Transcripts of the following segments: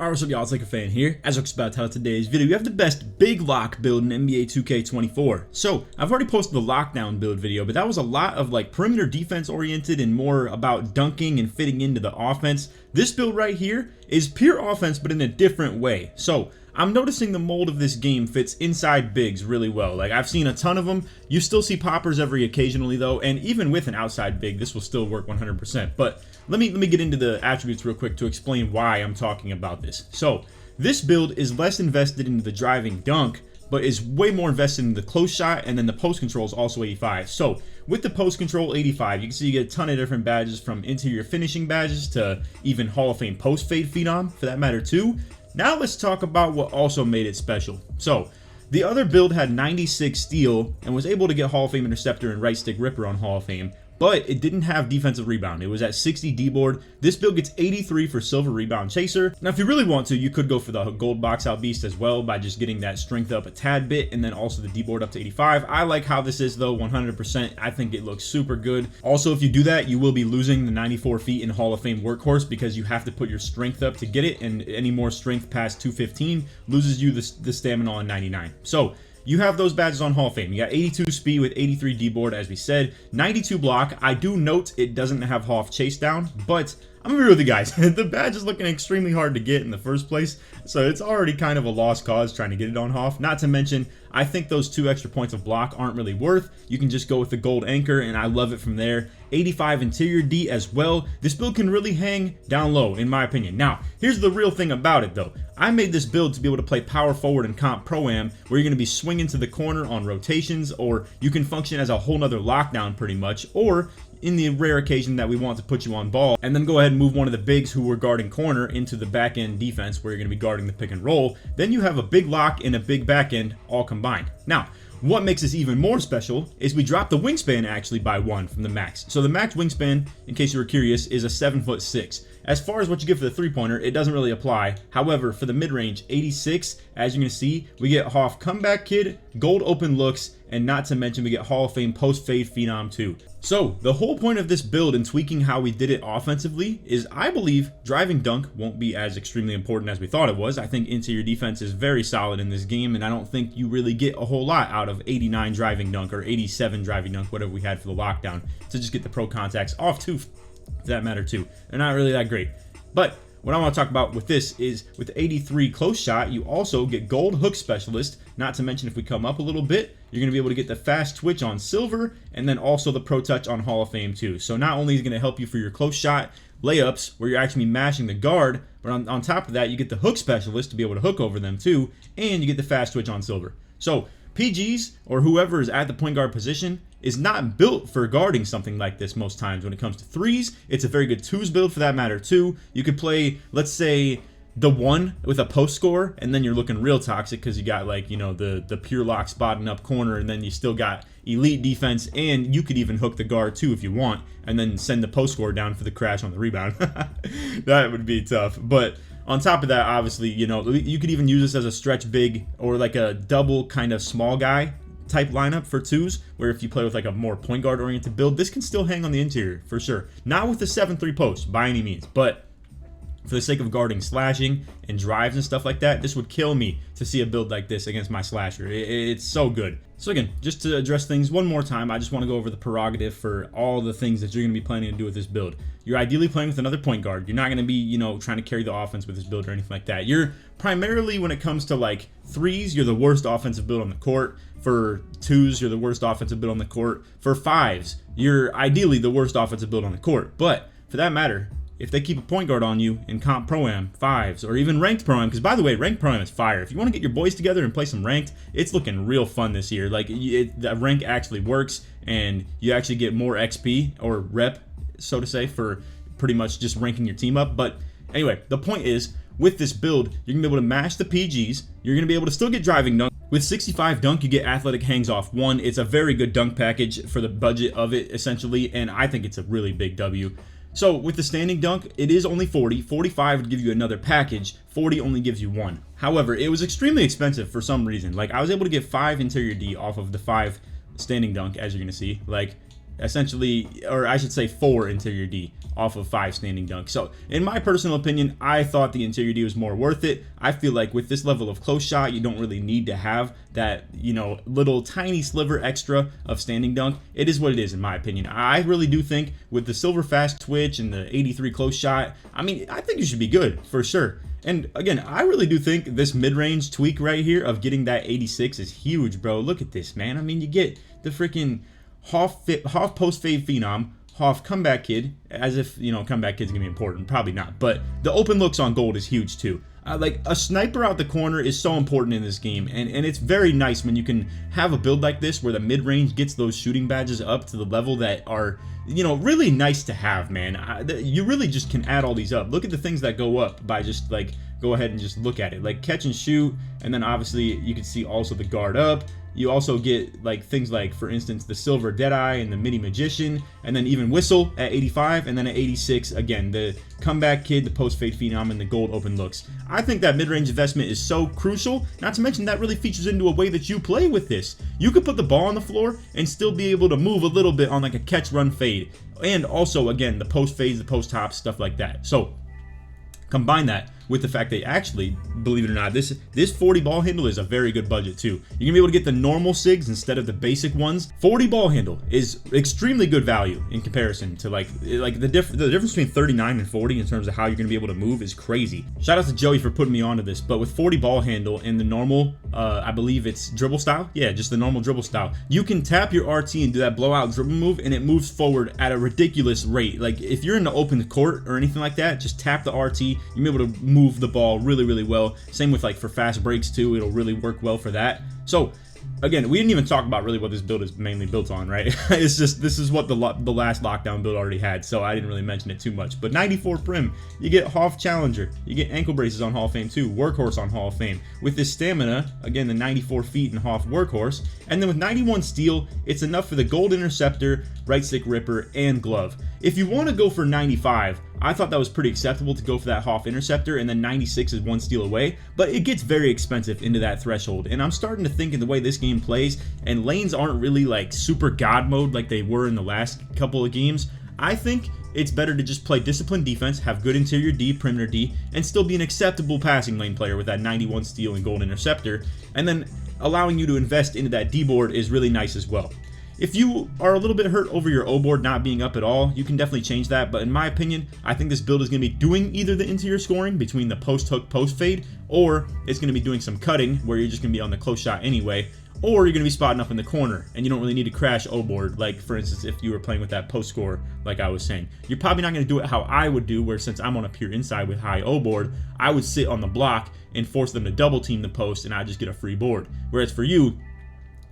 Alright, what's up y'all, it's like a fan here. As I was about to tell today's video, we have the best big lock build in NBA 2K24. So, I've already posted the lockdown build video, but that was a lot of like perimeter defense oriented and more about dunking and fitting into the offense. This build right here is pure offense, but in a different way. So, I'm noticing the mold of this game fits inside bigs really well. Like, I've seen a ton of them. You still see poppers every occasionally though, and even with an outside big, this will still work 100%. But let me get into the attributes real quick to explain why I'm talking about this. So, this build is less invested into the driving dunk, but is way more invested in the close shot, and then the post control is also 85. So, with the post control 85, you can see you get a ton of different badges, from interior finishing badges to even Hall of Fame post fade phenom for that matter too. Now let's talk about what also made it special. So, the other build had 96 steal and was able to get Hall of Fame interceptor and right stick ripper on Hall of Fame, but it didn't have defensive rebound. It was at 60 D-board. This build gets 83 for silver rebound chaser. Now, if you really want to, you could go for the gold box out beast as well by just getting that strength up a tad bit and then also the D-board up to 85. I like how this is though, 100%. I think it looks super good. Also, if you do that, you will be losing the 94 feet in Hall of Fame workhorse because you have to put your strength up to get it, and any more strength past 215 loses you the stamina on 99. So, you have those badges on Hall of Fame. You got 82 speed with 83 D-board, as we said, 92 block. I do note it doesn't have Hoff chase down, but I'm gonna be real with you guys. The badge is looking extremely hard to get in the first place, so it's already kind of a lost cause trying to get it on Hoff. Not to mention, I think those 2 extra points of block aren't really worth. You can just go with the gold anchor, and I love it from there. 85 interior D as well. This build can really hang down low, in my opinion. Now, here's the real thing about it though. I made this build to be able to play power forward in comp pro-am, where you're going to be swinging to the corner on rotations, or you can function as a whole nother lockdown pretty much, or in the rare occasion that we want to put you on ball, and then go ahead and move one of the bigs who were guarding corner into the back end defense where you're going to be guarding the pick and roll. Then you have a big lock and a big back end all combined. Now, what makes this even more special is we dropped the wingspan actually by 1 from the max. So the max wingspan, in case you were curious, is a 7'6". As far as what you get for the three-pointer, it doesn't really apply. However, for the mid-range, 86, as you're going to see, we get Hoff comeback kid, gold open looks, and not to mention we get Hall of Fame post-fade phenom too. So, the whole point of this build and tweaking how we did it offensively is I believe driving dunk won't be as extremely important as we thought it was. I think interior defense is very solid in this game, and I don't think you really get a whole lot out of 89 driving dunk or 87 driving dunk, whatever we had for the lockdown, to just get the pro contacts off too, for that matter too. They're not really that great. But what I want to talk about with this is with 83 close shot, you also get gold hook specialist. Not to mention, if we come up a little bit, you're going to be able to get the fast twitch on silver, and then also the pro touch on Hall of Fame too. So not only is it going to help you for your close shot layups where you're actually mashing the guard, but on top of that, you get the hook specialist to be able to hook over them too, and you get the fast twitch on silver. So PGs, or whoever is at the point guard position, is not built for guarding something like this most times. When it comes to threes, it's a very good twos build for that matter too. You could play, let's say, the 1 with a post score, and then you're looking real toxic because you got, like, you know, the pure lock spotting up corner, and then you still got elite defense, and you could even hook the guard too if you want, and then send the post score down for the crash on the rebound. That would be tough. But on top of that, obviously, you know, you could even use this as a stretch big or like a double kind of small guy type lineup for twos, where if you play with like a more point guard oriented build, this can still hang on the interior for sure. Not with the 7-3 post by any means, but for the sake of guarding slashing and drives and stuff like that, this would kill me to see a build like this against my slasher. It's so good. So again, just to address things one more time, I just want to go over the prerogative for all the things that you're going to be planning to do with this build. You're ideally playing with another point guard. You're not going to be, you know, trying to carry the offense with this build or anything like that. You're primarily, when it comes to like threes, you're the worst offensive build on the court. For twos, you're the worst offensive build on the court. For fives, you're ideally the worst offensive build on the court. But for that matter, if they keep a point guard on you in comp pro-am, fives, or even ranked pro-am, because by the way, ranked pro-am is fire. If you want to get your boys together and play some ranked, it's looking real fun this year. Like, the rank actually works, and you actually get more XP, or rep, so to say, for pretty much just ranking your team up. But anyway, the point is, with this build, you're going to be able to mash the PGs, you're going to be able to still get driving dunk. With 65 dunk, you get athletic hangs off 1. It's a very good dunk package for the budget of it, essentially, and I think it's a really big W. So with the standing dunk, it is only 40. 45 would give you another package. 40 only gives you 1. However, it was extremely expensive for some reason. Like, I was able to get 5 interior D off of the 5 standing dunk, as you're going to see. Like, essentially, or I should say 4 interior D off of 5 standing dunk. So in my personal opinion, I thought the interior D was more worth it. I feel like with this level of close shot, you don't really need to have that, you know, little tiny sliver extra of standing dunk. It is what it is, in my opinion. I really do think with the silver fast twitch and the 83 close shot, I mean, I think you should be good for sure. And again, I really do think this mid-range tweak right here of getting that 86 is huge, bro. Look at this, man. I mean, you get the freaking Hoff post-fade phenom, Hoff comeback kid, as if, you know, comeback kid's gonna be important. Probably not. But the open looks on gold is huge too. Like, a sniper out the corner is so important in this game, and it's very nice when you can have a build like this where the mid-range gets those shooting badges up to the level that are, you know, really nice to have, man. You really just can add all these up. Look at the things that go up by just, like, go ahead and just look at it. Like, catch and shoot, and then obviously you can see also the guard up. You also get like things like, for instance, the silver Deadeye and the mini magician, and then even whistle at 85, and then at 86 again the comeback kid, the post fade phenom, and the gold open looks. I think that mid-range investment is so crucial, not to mention that really features into a way that you play with this. You could put the ball on the floor and still be able to move a little bit on like a catch run fade, and also again the post fades, the post hops, stuff like that. So combine that with the fact that actually, believe it or not, this 40 ball handle is a very good budget too. You're gonna be able to get the normal SIGs instead of the basic ones. 40 ball handle is extremely good value in comparison to like the difference between 39 and 40 in terms of how you're gonna be able to move is crazy. Shout out to Joey for putting me onto this, but with 40 ball handle and the normal, I believe it's dribble style. Yeah, just the normal dribble style. You can tap your RT and do that blowout dribble move, and it moves forward at a ridiculous rate. Like if you're in the open court or anything like that, just tap the RT. You'll be able to move the ball really well. Same with like for fast breaks too, it'll really work well for that. So again, we didn't even talk about really what this build is mainly built on, right? It's just, this is what the last lockdown build already had, so I didn't really mention it too much. But 94 prim, you get Hoff Challenger, you get ankle braces on Hall of Fame too, Workhorse on Hall of Fame. With this stamina, again the 94 feet and Hoff Workhorse, and then with 91 steel, it's enough for the gold interceptor, right stick ripper, and glove. If you want to go for 95, I thought that was pretty acceptable to go for that Hoff interceptor, and then 96 is 1 steal away, but it gets very expensive into that threshold. And I'm starting to think in the way this game plays, and lanes aren't really like super god mode like they were in the last couple of games, I think it's better to just play disciplined defense, have good interior D, perimeter D, and still be an acceptable passing lane player with that 91 steal and gold interceptor, and then allowing you to invest into that D board is really nice as well. If you are a little bit hurt over your O board not being up at all, you can definitely change that, but in my opinion, I think this build is going to be doing either the interior scoring between the post hook, post fade, or it's going to be doing some cutting where you're just going to be on the close shot anyway, or you're going to be spotting up in the corner and you don't really need to crash O board, like for instance if you were playing with that post score like I was saying. You're probably not going to do it how I would do, where since I'm on a pure inside with high O board, I would sit on the block and force them to double team the post and I just get a free board. Whereas for you,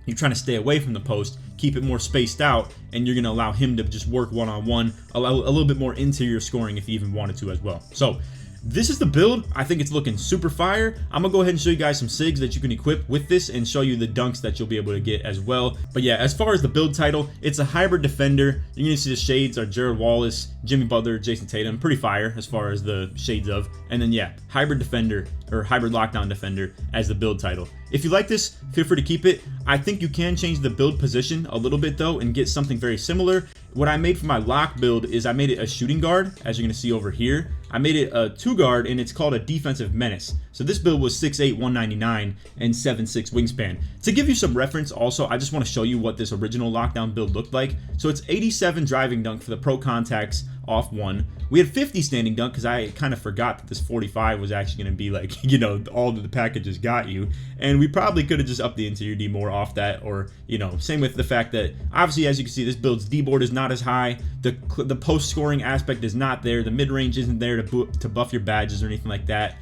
you're trying to stay away from the post, keep it more spaced out, and you're going to allow him to just work one-on-one, allow a little bit more interior scoring if he even wanted to as well. So this is the build. I think it's looking super fire. I'm gonna go ahead and show you guys some SIGs that you can equip with this and show you the dunks that you'll be able to get as well. But yeah, as far as the build title, it's a hybrid defender. You're gonna see the shades are Jared Wallace, Jimmy Butler, Jason Tatum. Pretty fire as far as the shades of. And then yeah, hybrid defender or hybrid lockdown defender as the build title. If you like this, feel free to keep it. I think you can change the build position a little bit though and get something very similar. What I made for my lock build is I made it a shooting guard, as you're going to see over here. I made it a 2-guard, and it's called a defensive menace. So this build was 6'8", 199, and 7'6" wingspan. To give you some reference also, I just want to show you what this original lockdown build looked like. So it's 87 driving dunk for the pro contacts off 1. We had 50 standing dunk because I kind of forgot that this 45 was actually going to be like, you know, all that the packages got you. And we probably could have just upped the interior D more off that, or, you know, same with the fact that obviously, as you can see, this build's D board is not as high. The post scoring aspect is not there. The mid range isn't there to buff your badges or anything like that.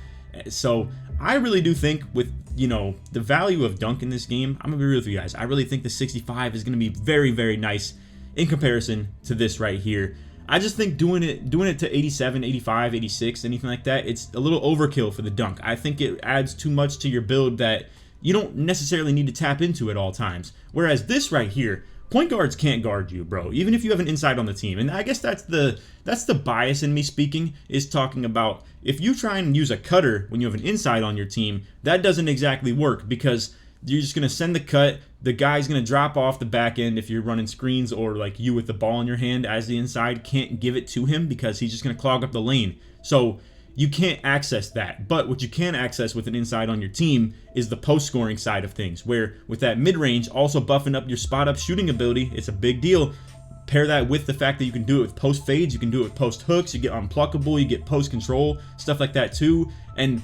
So I really do think with, you know, the value of dunk in this game, I'm gonna be real with you guys. I really think the 65 is gonna be very, very nice in comparison to this right here. I just think doing it to 87, 85, 86, anything like that, it's a little overkill for the dunk. I think it adds too much to your build that you don't necessarily need to tap into at all times. Whereas this right here, point guards can't guard you, bro, even if you have an inside on the team. And I guess that's the bias in me speaking, is talking about if you try and use a cutter when you have an inside on your team, that doesn't exactly work, because you're just gonna send the cut. The guy's gonna drop off the back end if you're running screens, or like you with the ball in your hand as the inside can't give it to him because he's just gonna clog up the lane. So you can't access that. But what you can access with an inside on your team is the post scoring side of things, where with that mid-range also buffing up your spot up shooting ability, it's a big deal. Pair that with the fact that you can do it with post fades, you can do it with post hooks, you get unpluckable, you get post control, stuff like that too. And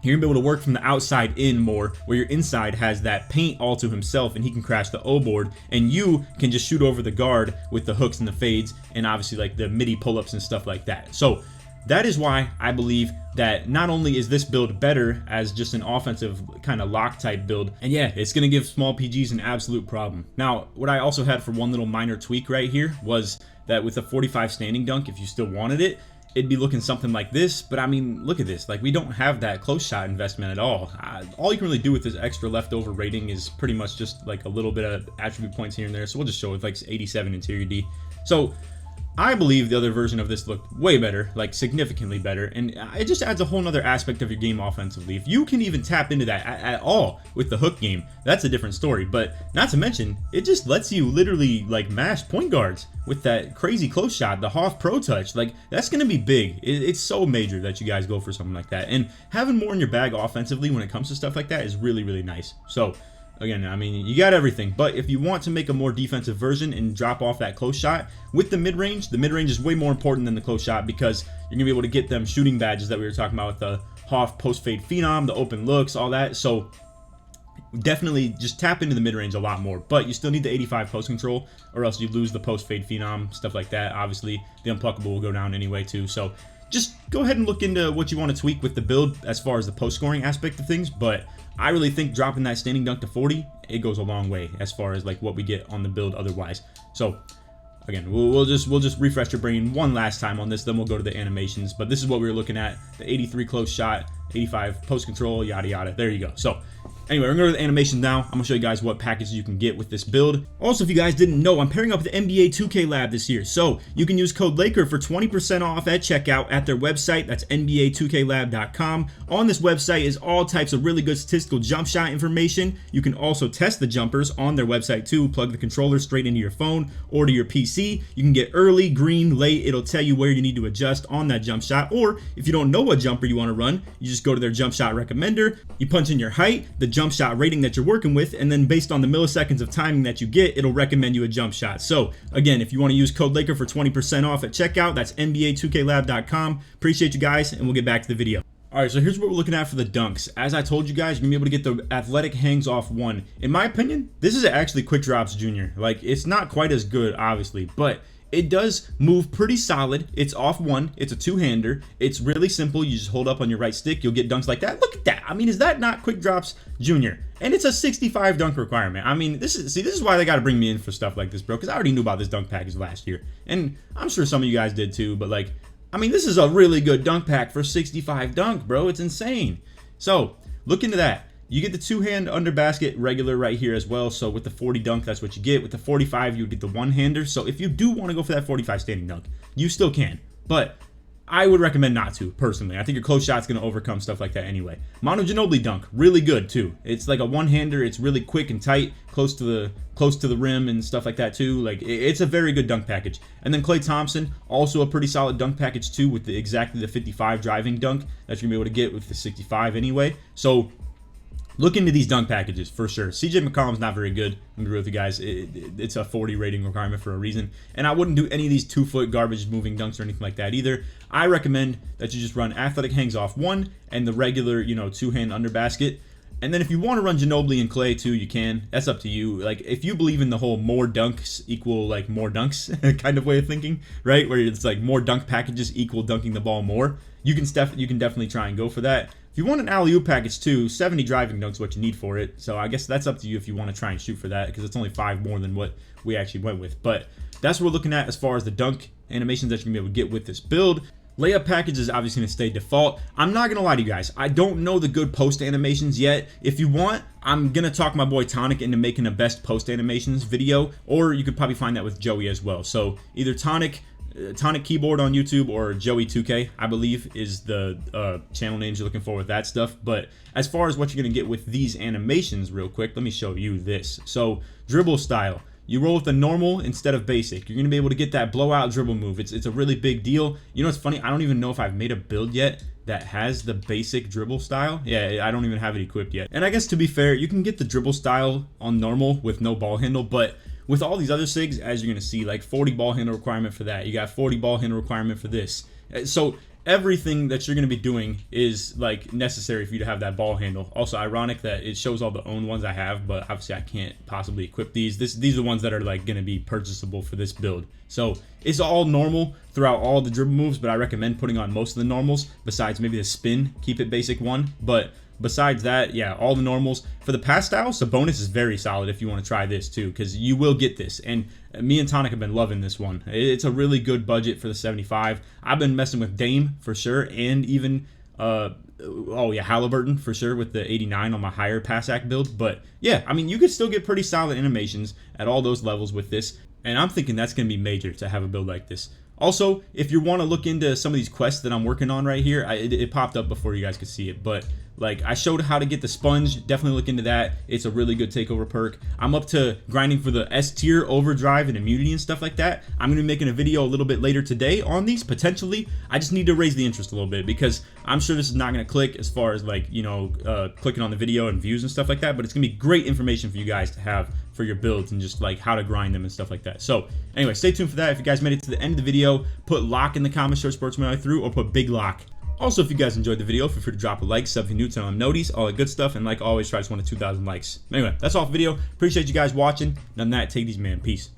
you're gonna be able to work from the outside in more, where your inside has that paint all to himself and he can crash the O board, and you can just shoot over the guard with the hooks and the fades, and obviously like the midi pull-ups and stuff like that. So that is why I believe that not only is this build better as just an offensive kind of lock type build, and yeah, it's going to give small PGs an absolute problem. Now, what I also had for one little minor tweak right here was that with a 45 standing dunk, if you still wanted it, it'd be looking something like this. But I mean, look at this. Like, we don't have that close shot investment at all. All you can really do with this extra leftover rating is pretty much just like a little bit of attribute points here and there. So we'll just show it like 87 interior D. So I believe the other version of this looked way better, like significantly better, and it just adds a whole nother aspect of your game offensively. If you can even tap into that at all with the hook game, that's a different story. But not to mention, it just lets you literally like mash point guards with that crazy close shot, the Hoff Pro Touch. Like, that's going to be big. It's so major that you guys go for something like that. And having more in your bag offensively when it comes to stuff like that is really, really nice. So again, I mean, you got everything, but if you want to make a more defensive version and drop off that close shot with the mid-range is way more important than the close shot, because you're going to be able to get them shooting badges that we were talking about with the Hoff post-fade phenom, the open looks, all that. So definitely just tap into the mid-range a lot more, but you still need the 85 post control, or else you lose the post-fade phenom, stuff like that. Obviously, the unpluckable will go down anyway too, so just go ahead and look into what you want to tweak with the build as far as the post-scoring aspect of things. But I really think dropping that standing dunk to 40, it goes a long way as far as like what we get on the build otherwise. So again, we'll just refresh your brain one last time on this, then we'll go to the animations. But this is what we were looking at: the 83 close shot, 85 post control, yada yada. There you go. So anyway, we're going to go to the animation now. I'm going to show you guys what packages you can get with this build. Also, if you guys didn't know, I'm pairing up with the NBA 2K Lab this year. So you can use code Laker for 20% off at checkout at their website. That's NBA2KLab.com. On this website is all types of really good statistical jump shot information. You can also test the jumpers on their website too. Plug the controller straight into your phone or to your PC. You can get early, green, late. It'll tell you where you need to adjust on that jump shot. Or if you don't know what jumper you want to run, you just go to their jump shot recommender. You punch in your height, the jump shot rating that you're working with, and then based on the milliseconds of timing that you get, it'll recommend you a jump shot. So again, if you want to use code Laker for 20% off at checkout, that's NBA2KLab.com. Appreciate you guys, and we'll get back to the video. Alright, so here's what we're looking at for the dunks. As I told you guys, you're going to be able to get the athletic hangs off 1. In my opinion, this is actually Quick Drops Junior. Like, it's not quite as good, obviously, but it does move pretty solid. It's off 1. It's a two-hander. It's really simple. You just hold up on your right stick. You'll get dunks like that. Look at that. I mean, is that not Quick Drops Junior? And it's a 65 dunk requirement. I mean, this is why they got to bring me in for stuff like this, bro, because I already knew about this dunk package last year. And I'm sure some of you guys did too, but like, I mean, this is a really good dunk pack for 65 dunk, bro. It's insane. So look into that. You get the two-hand under basket regular right here as well. So with the 40 dunk, that's what you get. With the 45, you get the one-hander. So if you do want to go for that 45 standing dunk, you still can. But I would recommend not to, personally. I think your close shot's going to overcome stuff like that anyway. Manu Ginobili dunk, really good too. It's like a one-hander. It's really quick and tight, close to the rim and stuff like that too. Like, it's a very good dunk package. And then Klay Thompson, also a pretty solid dunk package too, with exactly the 55 driving dunk that you're going to be able to get with the 65 anyway. So look into these dunk packages for sure. CJ McCollum's not very good. I'm gonna agree with you guys. It's a 40 rating requirement for a reason. And I wouldn't do any of these 2-foot garbage moving dunks or anything like that either. I recommend that you just run athletic hangs off 1 and the regular, two-hand under basket. And then if you want to run Ginobili and Klay too, you can. That's up to you. Like, if you believe in the whole more dunks equal like more dunks kind of way of thinking, right? Where it's like more dunk packages equal dunking the ball more, you can definitely try and go for that. If you want an alley-oop package too, 70 driving dunks is what you need for it. So I guess that's up to you if you want to try and shoot for that, because it's only 5 more than what we actually went with. But that's what we're looking at as far as the dunk animations that you're going to be able to get with this build. Layup package is obviously going to stay default. I'm not going to lie to you guys. I don't know the good post animations yet. If you want, I'm going to talk my boy Tonic into making a best post animations video, or you could probably find that with Joey as well. So either Tonic, Tonic Keyboard on YouTube, or Joey2K, I believe, is the channel names you're looking for with that stuff. But as far as what you're going to get with these animations, real quick, let me show you this. So, dribble style. You roll with the normal instead of basic. You're going to be able to get that blowout dribble move. It's a really big deal. You know what's funny? I don't even know if I've made a build yet that has the basic dribble style. Yeah, I don't even have it equipped yet. And I guess to be fair, you can get the dribble style on normal with no ball handle, but with all these other SIGs, as you're going to see, like 40 ball handle requirement for that. You got 40 ball handle requirement for this. So everything that you're going to be doing is like necessary for you to have that ball handle. Also ironic that it shows all the owned ones I have, but obviously I can't possibly equip these. These are the ones that are like going to be purchasable for this build. So it's all normal throughout all the dribble moves, but I recommend putting on most of the normals besides maybe the spin. Keep it basic one, but besides that, yeah, all the normals. For the pass style, Sabonis is very solid if you want to try this too, because you will get this. And me and Tonic have been loving this one. It's a really good budget for the 75. I've been messing with Dame for sure, and even oh yeah, Halliburton for sure with the 89 on my higher pass act build. But yeah, I mean, you could still get pretty solid animations at all those levels with this, and I'm thinking that's going to be major to have a build like this. Also, if you want to look into some of these quests that I'm working on right here, it popped up before you guys could see it, but like I showed how to get the sponge. Definitely look into that. It's a really good takeover perk. I'm up to grinding for the S tier overdrive and immunity and stuff like that. I'm going to be making a video a little bit later today on these, potentially. I just need to raise the interest a little bit because I'm sure this is not going to click as far as like, you know, clicking on the video and views and stuff like that, but it's going to be great information for you guys to have for your builds and just like how to grind them and stuff like that. So anyway, stay tuned for that. If you guys made it to the end of the video, put lock in the comments, short sports my way through, or put big lock. Also, if you guys enjoyed the video, feel free to drop a like, sub if you're new, turn on noties, all that good stuff, and like always, try to 1 to 2,000 likes. Anyway, that's all for the video. Appreciate you guys watching. None of that, take these, man. Peace.